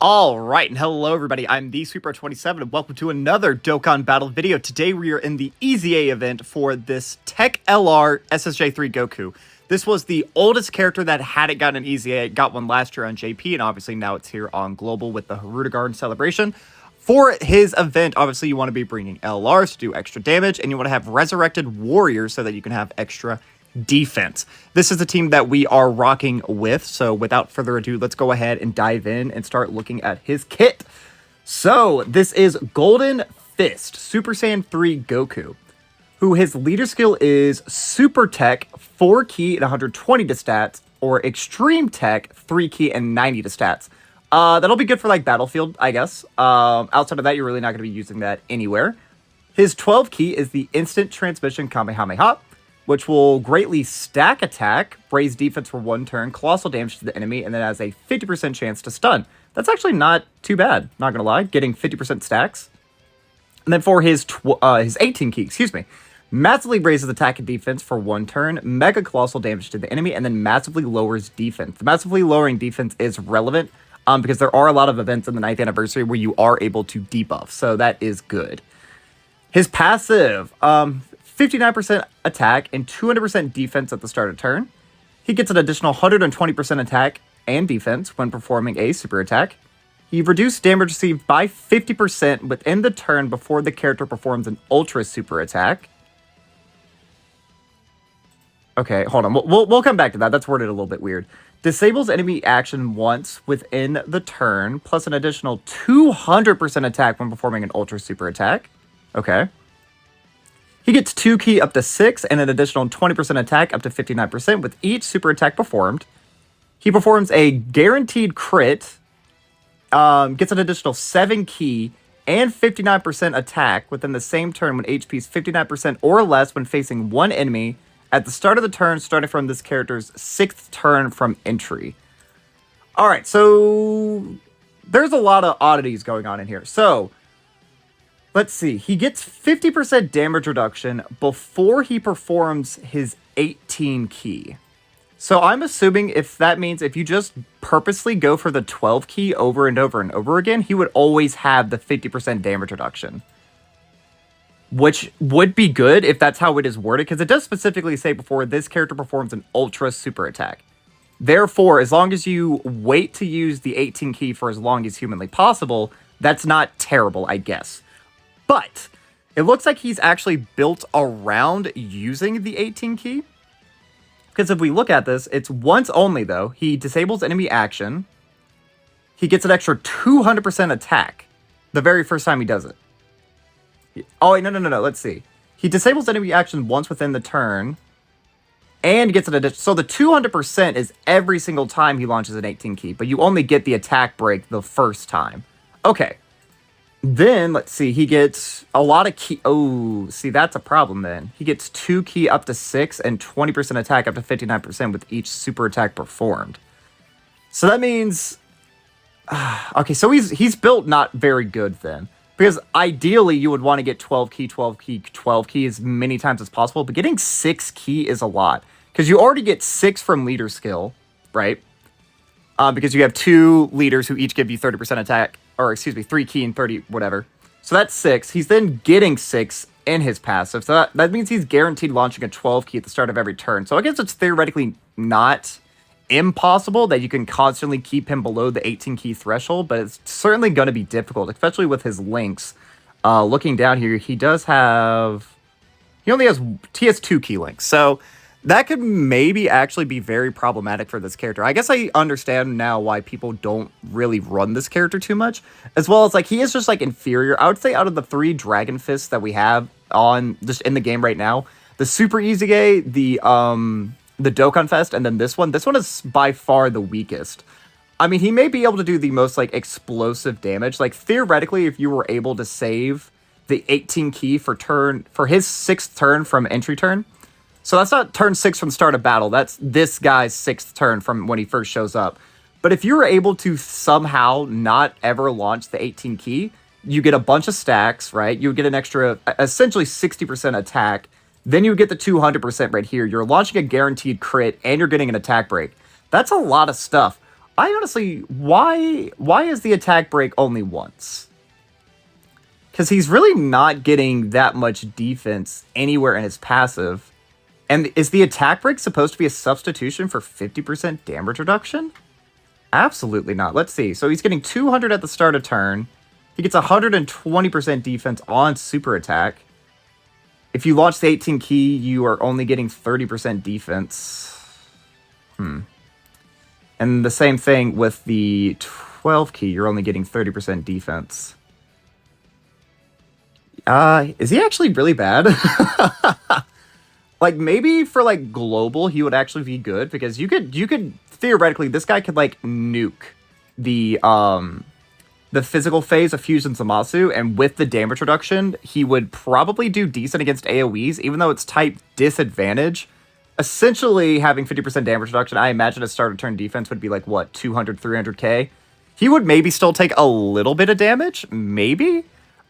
All right, and hello everybody, I'm the Sweeper27, and welcome to another Dokkan Battle video. Today we are in the EZA event for this TEQ LR SSJ3 Goku. This was the oldest character that hadn't gotten an EZA. It got one last year on JP, and obviously now it's here on Global with the Haruta Garden celebration. For his event, obviously you want to be bringing LRs to do extra damage, and you want to have Resurrected Warriors so that you can have extra defense. This is the team that we are rocking with, so without further ado, let's go ahead and dive in and start looking at his kit. So this is Golden Fist Super Saiyan 3 Goku, who his leader skill is Super Tech 4 key and 120 to stats, or Extreme Tech 3 key and 90 to stats. That'll be good for like Battlefield, I guess. Outside of that, you're really not going to be using that anywhere. His 12 key is the Instant Transmission Kamehameha, which will greatly stack attack, raise defense for 1 turn, colossal damage to the enemy, and then has a 50% chance to stun. That's actually not too bad, not gonna lie, getting 50% stacks. And then for his 18 key, massively raises attack and defense for 1 turn, mega colossal damage to the enemy, and then massively lowers defense. The massively lowering defense is relevant because there are a lot of events in the 9th anniversary where you are able to debuff, so that is good. His passive, 59% attack and 200% defense at the start of turn. He gets an additional 120% attack and defense when performing a super attack. He reduced damage received by 50% within the turn before the character performs an ultra super attack. Okay, hold on. We'll come back to that. That's worded a little bit weird. Disables enemy action once within the turn, plus an additional 200% attack when performing an ultra super attack. Okay. He gets 2 key up to 6 and an additional 20% attack up to 59% with each super attack performed. He performs a guaranteed crit, gets an additional 7 key and 59% attack within the same turn when HP is 59% or less when facing one enemy at the start of the turn, starting from this character's 6th turn from entry. Alright, so there's a lot of oddities going on in here. So let's see, he gets 50% damage reduction before he performs his 18 key. So I'm assuming if that means if you just purposely go for the 12 key over and over and over again, he would always have the 50% damage reduction. Which would be good if that's how it is worded, because it does specifically say before this character performs an ultra super attack. Therefore, as long as you wait to use the 18 key for as long as humanly possible, that's not terrible, I guess. But it looks like he's actually built around using the 18 key. Because if we look at this, it's once only, though. He disables enemy action. He gets an extra 200% attack the very first time he does it. Oh, wait, no. Let's see. He disables enemy action once within the turn. And gets an addition. So the 200% is every single time he launches an 18 key. But you only get the attack break the first time. Okay. Then, let's see, he gets a lot of key. Oh, see, that's a problem then. He gets 2 key up to 6 and 20% attack up to 59% with each super attack performed. So that means... okay, so he's built not very good then. Because ideally, you would want to get 12 key, 12 key, 12 key as many times as possible. But getting 6 key is a lot. Because you already get 6 from leader skill, right? Because you have 2 leaders who each give you 30% attack. Or, excuse me, 3 key and 30, whatever. So that's 6. He's then getting 6 in his passive. So that means he's guaranteed launching a 12 key at the start of every turn. So I guess it's theoretically not impossible that you can constantly keep him below the 18 key threshold. But it's certainly going to be difficult, especially with his links. Looking down here, he does have... He only has TS2 key links. So that could maybe actually be very problematic for this character. I guess I understand now why people don't really run this character too much. As well as, like, he is just, like, inferior. I would say out of the 3 Dragon Fists that we have on just in the game right now, the Super EZA, the Dokkan Fest, and then this one is by far the weakest. I mean, he may be able to do the most, like, explosive damage. Like, theoretically, if you were able to save the 18 key for his 6th turn from entry turn, so that's not turn 6 from the start of battle. That's this guy's 6th turn from when he first shows up. But if you were able to somehow not ever launch the 18 key, you get a bunch of stacks, right? You would get an extra, essentially 60% attack. Then you would get the 200% right here. You're launching a guaranteed crit, and you're getting an attack break. That's a lot of stuff. I honestly, why is the attack break only once? Because he's really not getting that much defense anywhere in his passive. And is the attack break supposed to be a substitution for 50% damage reduction? Absolutely not. Let's see. So he's getting 200 at the start of turn. He gets 120% defense on super attack. If you launch the 18 key, you are only getting 30% defense. And the same thing with the 12 key, you're only getting 30% defense. Is he actually really bad? Like, maybe for, like, global, he would actually be good, because you could, theoretically, this guy could, like, nuke the physical phase of Fusion Zamasu, and with the damage reduction, he would probably do decent against AoEs, even though it's type disadvantage. Essentially, having 50% damage reduction, I imagine a start of turn defense would be like, what, 200, 300k? He would maybe still take a little bit of damage, maybe,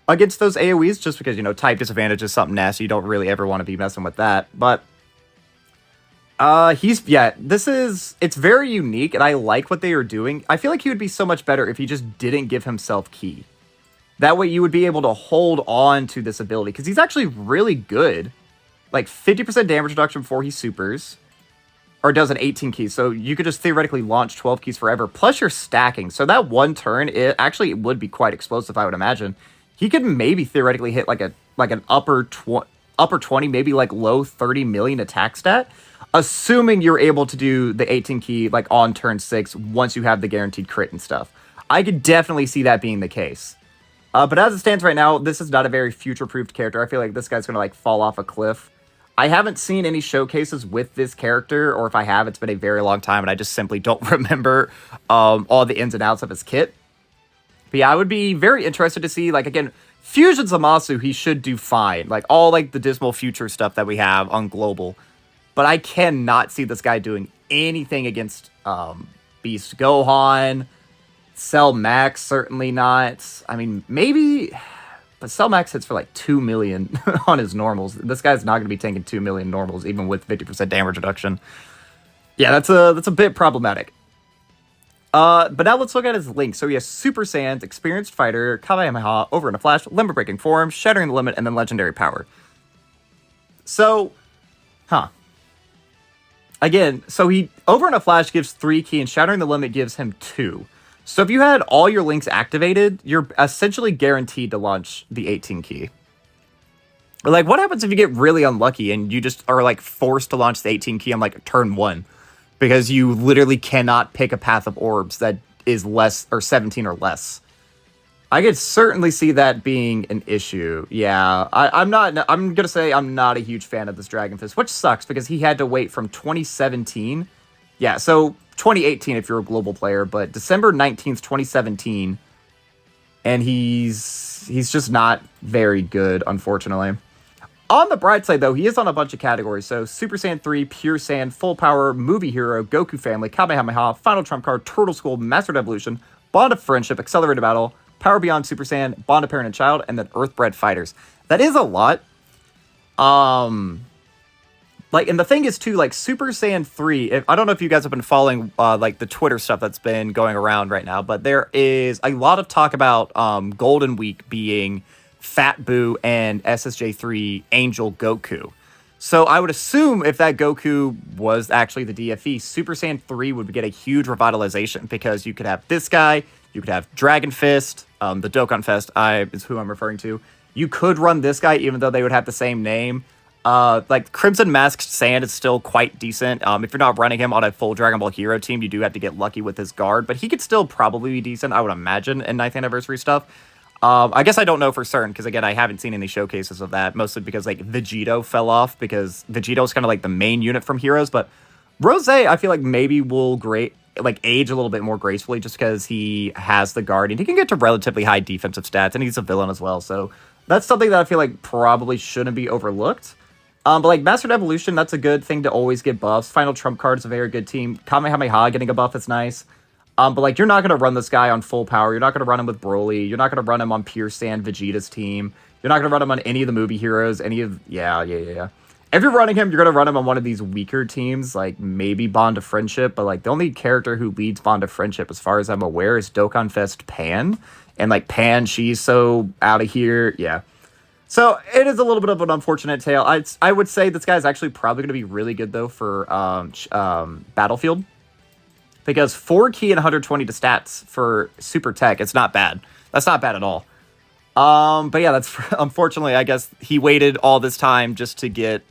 against those AoEs, just because, you know, type disadvantage is something nasty. You don't really ever want to be messing with that. But, it's very unique, and I like what they are doing. I feel like he would be so much better if he just didn't give himself key. That way you would be able to hold on to this ability, because he's actually really good. Like, 50% damage reduction before he supers, or does an 18 keys, so you could just theoretically launch 12 keys forever, plus you're stacking. So that one turn, it would be quite explosive, I would imagine. He could maybe theoretically hit like an upper 20, maybe like low 30 million attack stat, assuming you're able to do the 18 key like on turn 6 once you have the guaranteed crit and stuff. I could definitely see that being the case. But as it stands right now, this is not a very future-proofed character. I feel like this guy's going to like fall off a cliff. I haven't seen any showcases with this character, or if I have, it's been a very long time, and I just simply don't remember all the ins and outs of his kit. But yeah, I would be very interested to see, like, again, Fusion Zamasu, he should do fine. Like, all, like, the Dismal Future stuff that we have on Global. But I cannot see this guy doing anything against Beast Gohan. Cell Max, certainly not. I mean, maybe... But Cell Max hits for like 2 million on his normals. This guy's not going to be tanking 2 million normals, even with 50% damage reduction. Yeah, that's a bit problematic. But now let's look at his link. So he has Super Saiyan, Experienced Fighter, Kamehameha, Over in a Flash, Limit Breaking Form, Shattering the Limit, and then Legendary Power. So, Again, so he Over in a Flash gives 3 key, and Shattering the Limit gives him 2. So if you had all your links activated, you're essentially guaranteed to launch the 18 key. Like, what happens if you get really unlucky and you just are, like, forced to launch the 18 key on, like, turn 1? Because you literally cannot pick a path of orbs that is less, or 17 or less. I could certainly see that being an issue. Yeah, I'm going to say I'm not a huge fan of this Dragon Fist, which sucks because he had to wait from 2017. Yeah, so 2018 if you're a global player, but December 19th, 2017, and he's just not very good, unfortunately. On the bright side, though, he is on a bunch of categories, so Super Saiyan 3, Pure Saiyan, Full Power, Movie Hero, Goku Family, Kamehameha, Final Trump Card, Turtle School, Mastered Evolution, Bond of Friendship, Accelerated Battle, Power Beyond Super Saiyan, Bond of Parent and Child, and then Earthbred Fighters. That is a lot. Like, and the thing is, too, like, Super Saiyan 3, I don't know if you guys have been following, like, the Twitter stuff that's been going around right now, but there is a lot of talk about Golden Week being Fat Boo and SSJ3 Angel Goku. So I would assume if that Goku was actually the DFE, Super Saiyan 3 would get a huge revitalization, because you could have this guy, you could have Dragon Fist, the Dokkan Fest is who I'm referring to. You could run this guy, even though they would have the same name. Like, Crimson Masked Sand is still quite decent. If you're not running him on a full Dragon Ball Hero team, you do have to get lucky with his guard, but he could still probably be decent, I would imagine, in 9th anniversary stuff. I guess I don't know for certain, because, again, I haven't seen any showcases of that, mostly because, like, Vegito fell off, because Vegito's kind of, like, the main unit from Heroes, but Rose, I feel like maybe will age a little bit more gracefully, just because he has the guard, and he can get to relatively high defensive stats, and he's a villain as well, so that's something that I feel like probably shouldn't be overlooked. But, like, Mastered Evolution, that's a good thing to always get buffs. Final Trump Card is a very good team. Kamehameha getting a buff is nice. But, like, you're not going to run this guy on full power. You're not going to run him with Broly. You're not going to run him on Pure Saiyan Vegeta's team. You're not going to run him on any of the movie heroes. Yeah. if you're running him, you're going to run him on one of these weaker teams, like maybe Bond of Friendship, but like the only character who leads Bond of Friendship, as far as I'm aware, is Dokkan Fest Pan. And like Pan, she's so out of here. Yeah. So it is a little bit of an unfortunate tale. I would say this guy's actually probably going to be really good, though, for Battlefield. Because 4 key and 120 to stats for Super Tech, it's not bad. That's not bad at all. But yeah, that's unfortunately, I guess he waited all this time just to get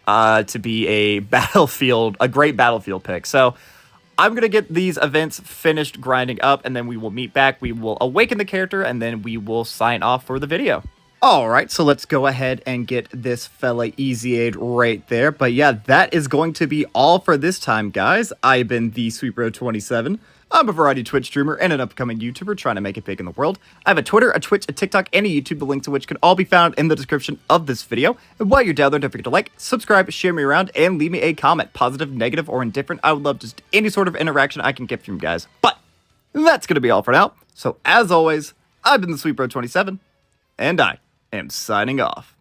to be a great Battlefield pick. So I'm going to get these events finished grinding up, and then we will meet back. We will awaken the character, and then we will sign off for the video. All right, so let's go ahead and get this fella EZA'd right there. But yeah, that is going to be all for this time, guys. I've been the SweetBro27. I'm a variety Twitch streamer and an upcoming YouTuber trying to make it big in the world. I have a Twitter, a Twitch, a TikTok, and a YouTube, the links to which can all be found in the description of this video. And while you're down there, don't forget to like, subscribe, share me around, and leave me a comment, positive, negative, or indifferent. I would love just any sort of interaction I can get from you guys. But that's going to be all for now. So as always, I've been the SweetBro27, and I am signing off.